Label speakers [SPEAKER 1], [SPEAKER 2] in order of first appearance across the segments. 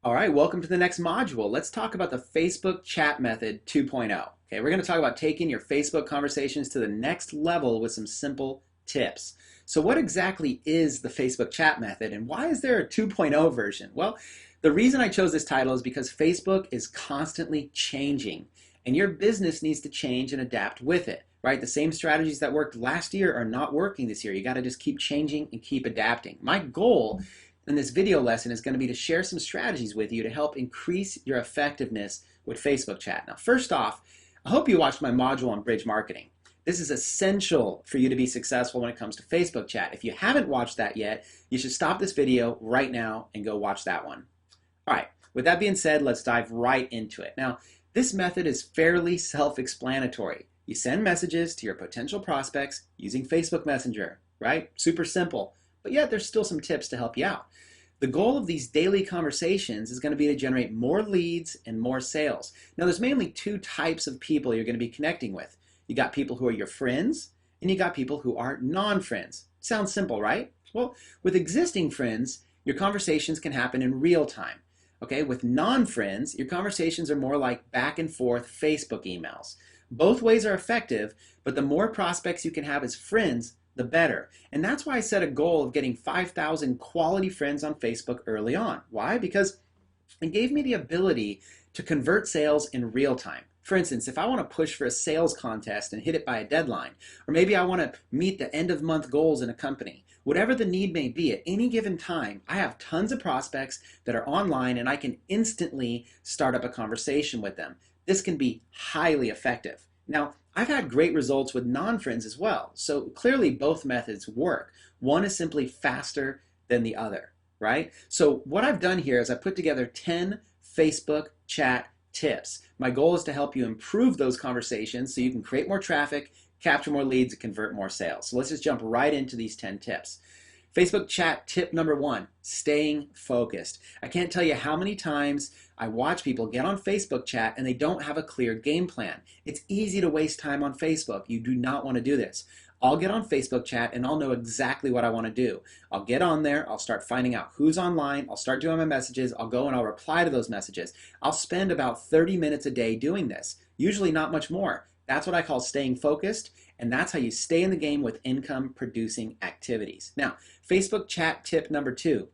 [SPEAKER 1] All right, welcome to the next module. Let's talk about the Facebook chat method 2.0. Okay, we're going to talk about taking your Facebook conversations to the next level with some simple tips. So what exactly is the Facebook chat method and why is there a 2.0 version? Well, the reason I chose this title is because Facebook is constantly changing and your business needs to change and adapt with it, right? The same strategies that worked last year are not working this year. You got to just keep changing and keep adapting. My goal in this video lesson is going to be to share some strategies with you to help increase your effectiveness with Facebook chat. Now, first off, I hope you watched my module on bridge marketing. This is essential for you to be successful when it comes to Facebook chat. If you haven't watched that yet, you should stop this video right now and go watch that one. All right, with that being said, let's dive right into it. Now, this method is fairly self-explanatory. You send messages to your potential prospects using Facebook Messenger, right? Super simple, but yet there's still some tips to help you out. The goal of these daily conversations is going to be to generate more leads and more sales. Now, there's mainly two types of people you're going to be connecting with. You got people who are your friends, and you got people who are non-friends. Sounds simple, right? Well, with existing friends, your conversations can happen in real time. Okay, with non-friends, your conversations are more like back and forth Facebook emails. Both ways are effective, but the more prospects you can have as friends, the better. And that's why I set a goal of getting 5,000 quality friends on Facebook early on. Why? Because it gave me the ability to convert sales in real time. For instance, if I want to push for a sales contest and hit it by a deadline, or maybe I want to meet the end of month goals in a company, whatever the need may be at any given time, I have tons of prospects that are online and I can instantly start up a conversation with them. This can be highly effective. Now, I've had great results with non-friends as well, so clearly both methods work. One is simply faster than the other, right? So what I've done here is I put together 10 Facebook chat tips. My goal is to help you improve those conversations so you can create more traffic, capture more leads, and convert more sales. So let's just jump right into these 10 tips. Facebook chat tip number 1, staying focused. I can't tell you how many times I watch people get on Facebook chat and they don't have a clear game plan. It's easy to waste time on Facebook. You do not want to do this. I'll get on Facebook chat and I'll know exactly what I want to do. I'll get on there, I'll start finding out who's online, I'll start doing my messages, I'll go and I'll reply to those messages. I'll spend about 30 minutes a day doing this, usually not much more. That's what I call staying focused, and that's how you stay in the game with income producing activities. Now, Facebook chat tip number 2,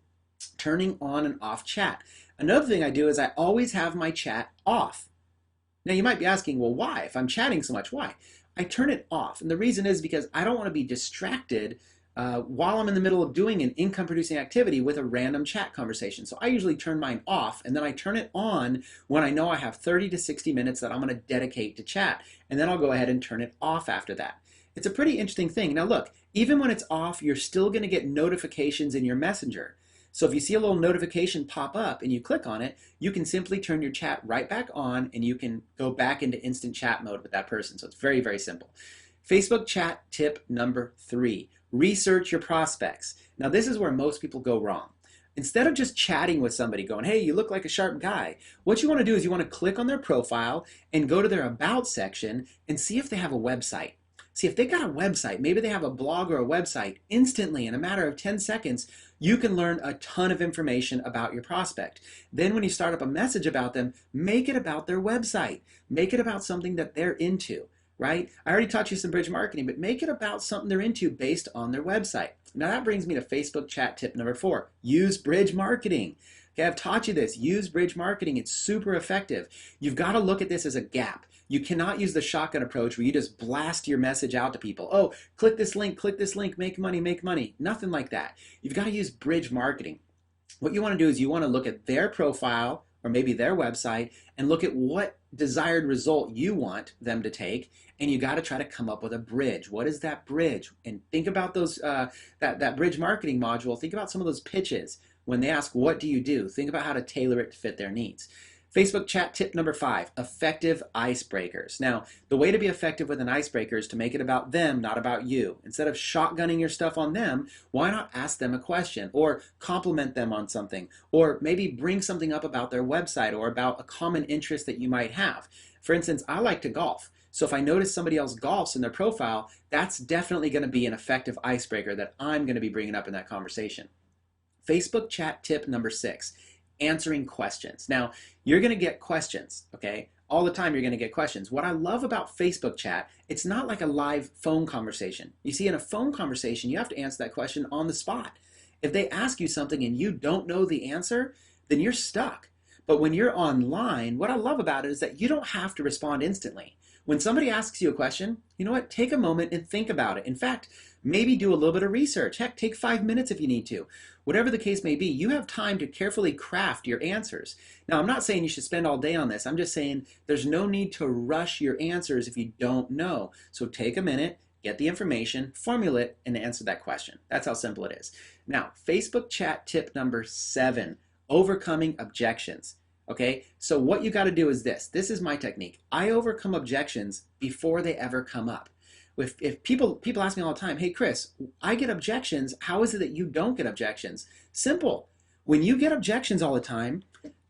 [SPEAKER 1] turning on and off chat. Another thing I do is I always have my chat off. Now you might be asking, well, why? If I'm chatting so much, why? I turn it off, and the reason is because I don't want to be distracted while I'm in the middle of doing an income producing activity with a random chat conversation. So I usually turn mine off and then I turn it on when I know I have 30 to 60 minutes that I'm going to dedicate to chat. And then I'll go ahead and turn it off after that. It's a pretty interesting thing. Now look, even when it's off, you're still going to get notifications in your messenger. So if you see a little notification pop up and you click on it, you can simply turn your chat right back on and you can go back into instant chat mode with that person. So it's very, very simple. Facebook chat tip number 3, research your prospects. Now this is where most people go wrong. Instead of just chatting with somebody going, hey, you look like a sharp guy, what you want to do is you want to click on their profile and go to their about section and see if they have a website. See, if they got a website, maybe they have a blog or a website, instantly in a matter of 10 seconds, you can learn a ton of information about your prospect. Then when you start up a message about them, make it about their website. Make it about something that they're into, right? I already taught you some bridge marketing, but make it about something they're into based on their website. Now that brings me to Facebook chat tip number 4, use bridge marketing. Okay, I've taught you this. Use bridge marketing. It's super effective. You've got to look at this as a gap. You cannot use the shotgun approach where you just blast your message out to people. Oh, click this link, make money, make money. Nothing like that. You've got to use bridge marketing. What you want to do is you want to look at their profile or maybe their website and look at what desired result you want them to take, and you got to try to come up with a bridge. What is that bridge? And think about those that bridge marketing module. Think about some of those pitches. When they ask, what do you do? Think about how to tailor it to fit their needs. Facebook chat tip number 5, effective icebreakers. Now, the way to be effective with an icebreaker is to make it about them, not about you. Instead of shotgunning your stuff on them, why not ask them a question or compliment them on something, or maybe bring something up about their website or about a common interest that you might have. For instance, I like to golf. So if I notice somebody else golfs in their profile, that's definitely going to be an effective icebreaker that I'm going to be bringing up in that conversation. Facebook chat tip number 6, answering questions. Now, you're going to get questions, okay? All the time you're going to get questions. What I love about Facebook chat, it's not like a live phone conversation. You see, in a phone conversation, you have to answer that question on the spot. If they ask you something and you don't know the answer, then you're stuck. But when you're online, what I love about it is that you don't have to respond instantly. When somebody asks you a question, you know what? Take a moment and think about it. In fact, maybe do a little bit of research. Heck, take 5 minutes if you need to. Whatever the case may be, you have time to carefully craft your answers. Now, I'm not saying you should spend all day on this. I'm just saying there's no need to rush your answers if you don't know. So take a minute, get the information, formulate it, and answer that question. That's how simple it is. Now, Facebook chat tip number 7, overcoming objections. Okay, so what you got to do is this. This is my technique. I overcome objections before they ever come up. If people ask me all the time, hey Chris, I get objections. How is it that you don't get objections? Simple. When you get objections all the time,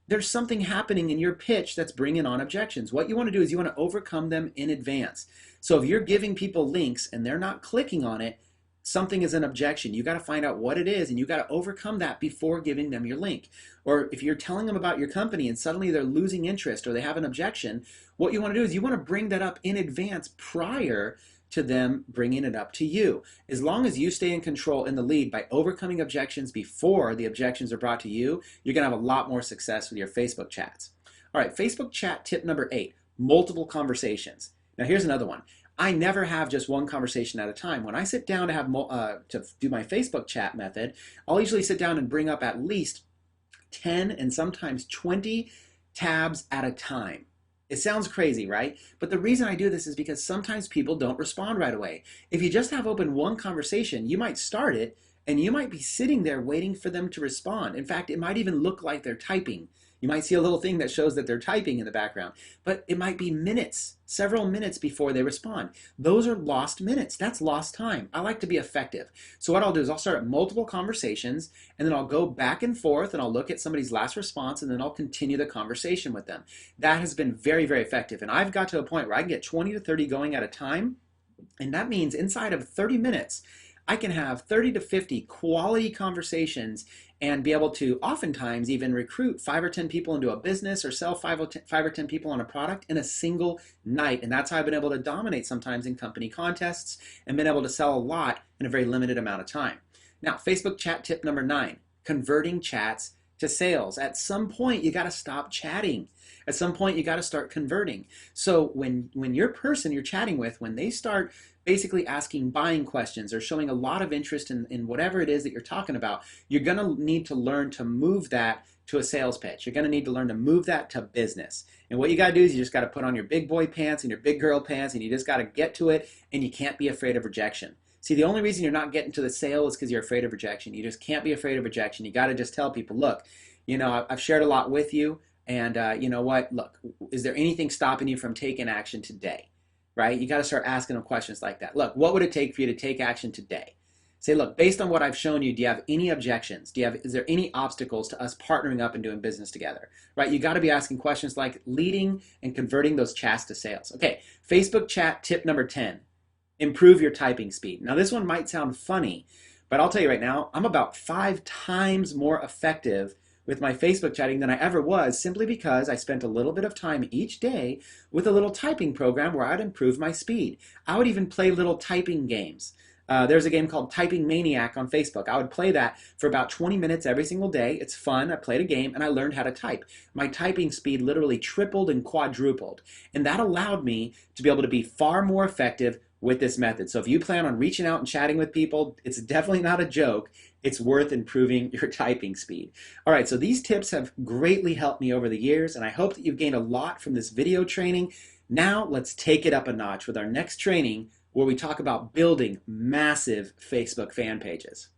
[SPEAKER 1] there's something happening in your pitch that's bringing on objections. What you want to do is you want to overcome them in advance. So if you're giving people links and they're not clicking on it, something is an objection. You got to find out what it is, and you got to overcome that before giving them your link. Or if you're telling them about your company and suddenly they're losing interest or they have an objection, what you want to do is you want to bring that up in advance prior to them bringing it up to you. As long as you stay in control in the lead by overcoming objections before the objections are brought to you, you're going to have a lot more success with your Facebook chats. All right, Facebook chat tip number 8, multiple conversations. Now here's another one. I never have just one conversation at a time. When I sit down to have to do my Facebook chat method, I'll usually sit down and bring up at least 10 and sometimes 20 tabs at a time. It sounds crazy, right? But the reason I do this is because sometimes people don't respond right away. If you just have open one conversation, you might start it and you might be sitting there waiting for them to respond. In fact, it might even look like they're typing. You might see a little thing that shows that they're typing in the background, but it might be minutes, several minutes before they respond. Those are lost minutes. That's lost time. I like to be effective. So what I'll do is I'll start multiple conversations, and then I'll go back and forth and I'll look at somebody's last response, and then I'll continue the conversation with them. That has been very, very effective. And I've got to a point where I can get 20 to 30 going at a time. And that means inside of 30 minutes, I can have 30 to 50 quality conversations and be able to oftentimes even recruit 5 or 10 people into a business or sell 5 or 10 people on a product in a single night. And that's how I've been able to dominate sometimes in company contests and been able to sell a lot in a very limited amount of time. Now, Facebook chat tip number 9, converting chats to sales. At some point, you got to stop chatting. At some point, you got to start converting. So when your person you're chatting with, when they start basically asking buying questions or showing a lot of interest in whatever it is that you're talking about, you're going to need to learn to move that to a sales pitch. You're going to need to learn to move that to business. And what you got to do is you just got to put on your big boy pants and your big girl pants, and you just got to get to it, and you can't be afraid of rejection. See, the only reason you're not getting to the sale is because you're afraid of rejection. You just can't be afraid of rejection. You got to just tell people, look, you know, I've shared a lot with you, and you know what, look, is there anything stopping you from taking action today? Right? You got to start asking them questions like that. Look, what would it take for you to take action today? Say, look, based on what I've shown you, do you have any objections? Is there any obstacles to us partnering up and doing business together? Right? You got to be asking questions like leading and converting those chats to sales. Okay, Facebook chat tip number 10, improve your typing speed. Now this one might sound funny, but I'll tell you right now, I'm about 5 times more effective with my Facebook chatting than I ever was, simply because I spent a little bit of time each day with a little typing program where I'd improve my speed. I would even play little typing games. There's a game called Typing Maniac on Facebook. I would play that for about 20 minutes every single day. It's fun. I played a game and I learned how to type. My typing speed literally tripled and quadrupled. And that allowed me to be able to be far more effective with this method. So if you plan on reaching out and chatting with people, it's definitely not a joke. It's worth improving your typing speed. All right, so these tips have greatly helped me over the years, and I hope that you've gained a lot from this video training. Now let's take it up a notch with our next training, where we talk about building massive Facebook fan pages.